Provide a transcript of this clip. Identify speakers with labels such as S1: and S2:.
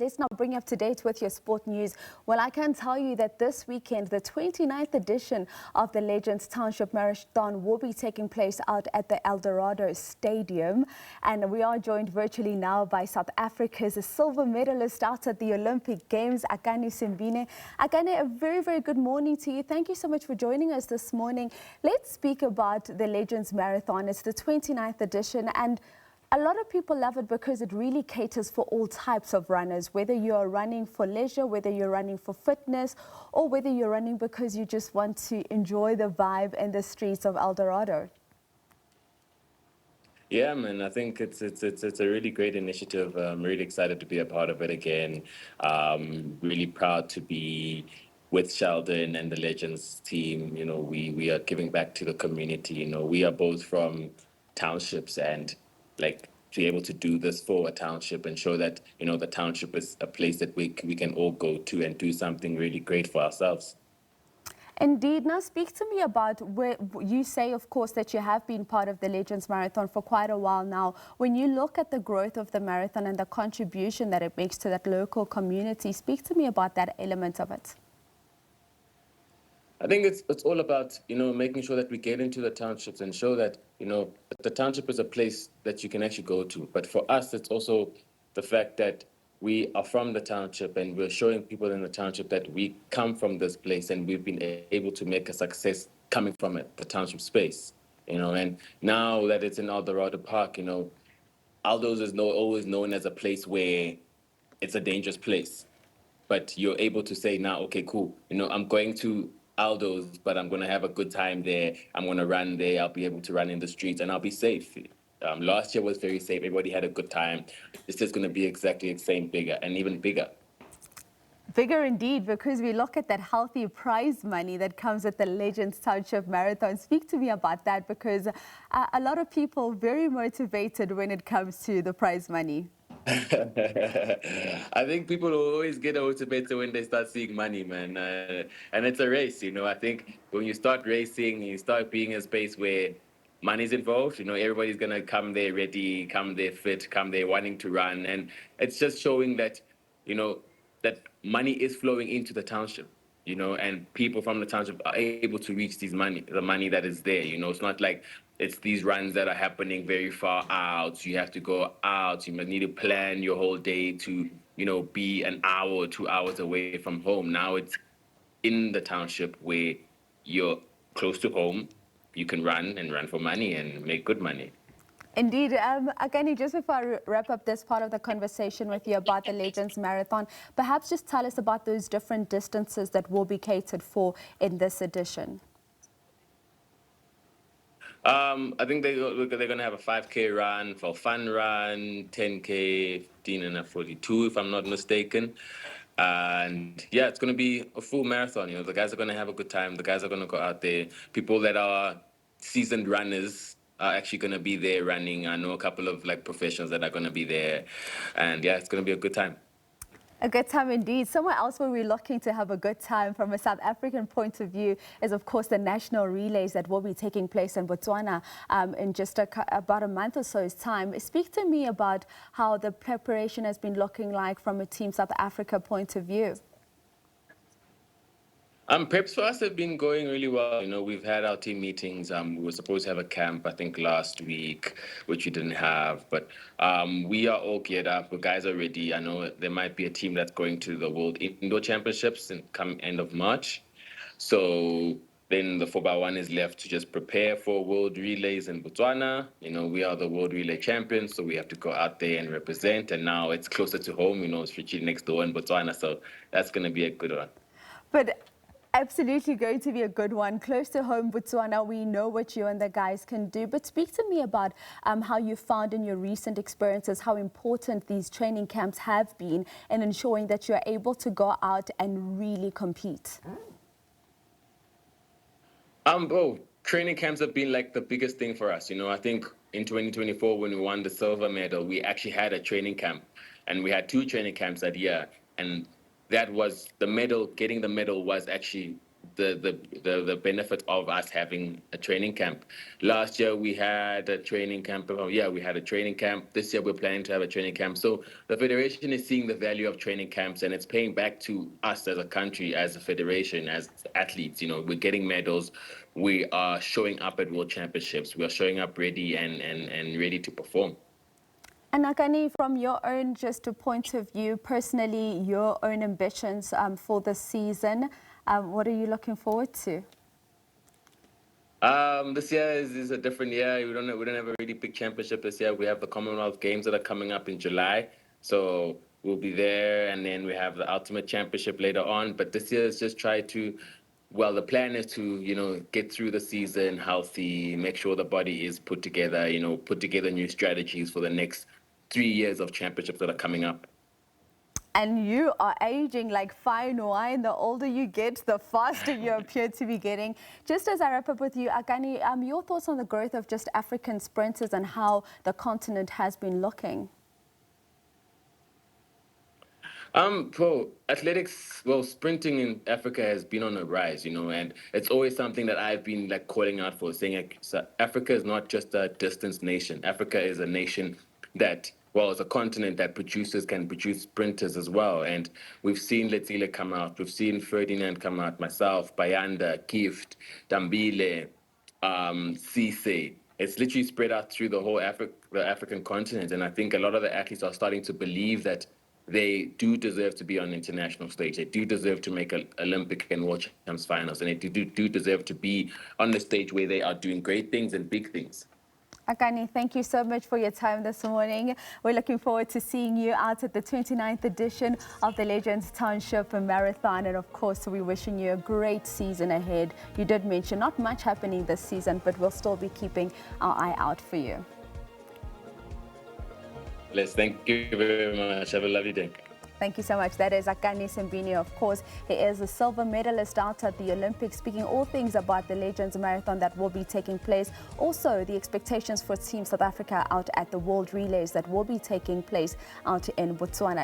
S1: Let's now bring you up to date with your sport news. Well, I can tell you that this weekend, the 29th edition of the Legends Township Marathon will be taking place out at the Eldorado Stadium. And we are joined virtually now by South Africa's silver medalist out at the Olympic Games, Akani Simbine. Akani, a very, very good morning to you. Thank you so much for joining us this morning. Let's speak about the Legends Marathon. It's the 29th edition, and a lot of people love it because it really caters for all types of runners, whether you're running for leisure, whether you're running for fitness, or whether you're running because you just want to enjoy the vibe in the streets of Eldorado.
S2: Yeah, man, I think it's a really great initiative. I'm really excited to be a part of it again. Really proud to be with Sheldon and the Legends team. You know, we are giving back to the community. You know, we are both from townships, and like to be able to do this for a township and show that, you know, the township is a place that we can all go to and do something really great for ourselves.
S1: Indeed. Now speak to me about where you say, of course, that you have been part of the Legends Marathon for quite a while now. When you look at the growth of the marathon and the contribution that it makes to that local community, speak to me about that element of it.
S2: I think it's all about, you know, making sure that we get into the townships and show that, you know, the township is a place that you can actually go to. But for us, it's also the fact that we are from the township and we're showing people in the township that we come from this place and we've been able to make a success coming from it, the township space, you know. And now that it's in Eldorado Park, you know, Aldo's is always known as a place where it's a dangerous place, but you're able to say now, okay, cool, you know, I'm going to Aldo's, but I'm going to have a good time there. I'm going to run there. I'll be able to run in the streets and I'll be safe. Last year was very safe. Everybody had a good time. This is going to be exactly the same, bigger and even bigger.
S1: Bigger indeed, because we look at that healthy prize money that comes with the Legends Township Marathon. Speak to me about that, because a lot of people very motivated when it comes to the prize money.
S2: I think people will always get motivated when they start seeing money, man. And it's a race, you know. I think when you start racing, you start being in a space where money's involved. You know, everybody's gonna come there ready, come there fit, come there wanting to run, and it's just showing that, you know, that money is flowing into the township. You know, and people from the township are able to reach the money that is there. You know, it's not like it's these runs that are happening very far out. You have to go out. You must need to plan your whole day to, you know, be an hour or 2 hours away from home. Now it's in the township where you're close to home. You can run and run for money and make good money.
S1: Indeed. Akani, just before I wrap up this part of the conversation with you about the Legends Marathon, perhaps just tell us about those different distances that will be catered for in this edition.
S2: I think they're going to have a 5K run, for fun run, 10K, 15 and a 42, if I'm not mistaken. And yeah, it's going to be a full marathon. You know, the guys are going to have a good time. The guys are going to go out there. People that are seasoned runners are actually going to be there running. I know a couple of like professionals that are going to be there. And yeah, it's going to be a good time.
S1: A good time indeed. Somewhere else where we're looking to have a good time from a South African point of view is, of course, the national relays that will be taking place in Botswana in just about a month or so's time. Speak to me about how the preparation has been looking like from a Team South Africa point of view.
S2: Preps for us have been going really well. You know, we've had our team meetings. We were supposed to have a camp, I think, last week, which we didn't have. But we are all geared up. The guys are ready. I know there might be a team that's going to the World Indoor Championships in come end of March. So then the 4x1 is left to just prepare for World Relays in Botswana. You know, we are the World Relay champions, so we have to go out there and represent. And now it's closer to home. You know, it's literally next door in Botswana. So that's going to be a good one.
S1: But absolutely going to be a good one. Close to home, Botswana, we know what you and the guys can do. But speak to me about how you found in your recent experiences how important these training camps have been in ensuring that you're able to go out and really compete.
S2: Bro, training camps have been like the biggest thing for us. You know, I think in 2024, when we won the silver medal, we actually had a training camp, and we had 2 training camps that year. And that was the medal, getting the medal was actually the benefit of us having a training camp. Last year we had a training camp. Yeah, we had a training camp. This year we're planning to have a training camp. So the federation is seeing the value of training camps, and it's paying back to us as a country, as a federation, as athletes. You know, we're getting medals. We are showing up at World Championships. We are showing up ready and ready to perform.
S1: And Akani, from your own just a point of view, personally, your own ambitions for this season, what are you looking forward to?
S2: This year is a different year. We don't have a really big championship this year. We have the Commonwealth Games that are coming up in July, so we'll be there, and then we have the Ultimate Championship later on. But this year is just try to, well, the plan is to get through the season healthy, make sure the body is put together, put together new strategies for the next 3 years of championships that are coming up.
S1: And you are aging like fine wine. The older you get, the faster you appear to be getting. Just as I wrap up with you, Akani, your thoughts on the growth of just African sprinters and how the continent has been looking?
S2: Athletics, well, sprinting in Africa has been on a rise, and it's always something that I've been like calling out for, saying Africa is not just a distance nation. Africa is a nation that, well, it's a continent that can produce sprinters as well. And we've seen Letsile come out, we've seen Ferdinand come out, myself, Bayanda, Gift, Dambile, Cisse. It's literally spread out through the African continent. And I think a lot of the athletes are starting to believe that they do deserve to be on the international stage. They do deserve to make Olympic and World Champs finals. And they do deserve to be on the stage where they are doing great things and big things.
S1: Akani, thank you so much for your time this morning. We're looking forward to seeing you out at the 29th edition of the Legends Township Marathon. And of course, we're wishing you a great season ahead. You did mention not much happening this season, but we'll still be keeping our eye out for you.
S2: Les, thank you very much. Have a lovely day.
S1: Thank you so much. That is Akani Simbine. Of course, he is a silver medalist out at the Olympics, speaking all things about the Legends Marathon that will be taking place. Also, the expectations for Team South Africa out at the World Relays that will be taking place out in Botswana.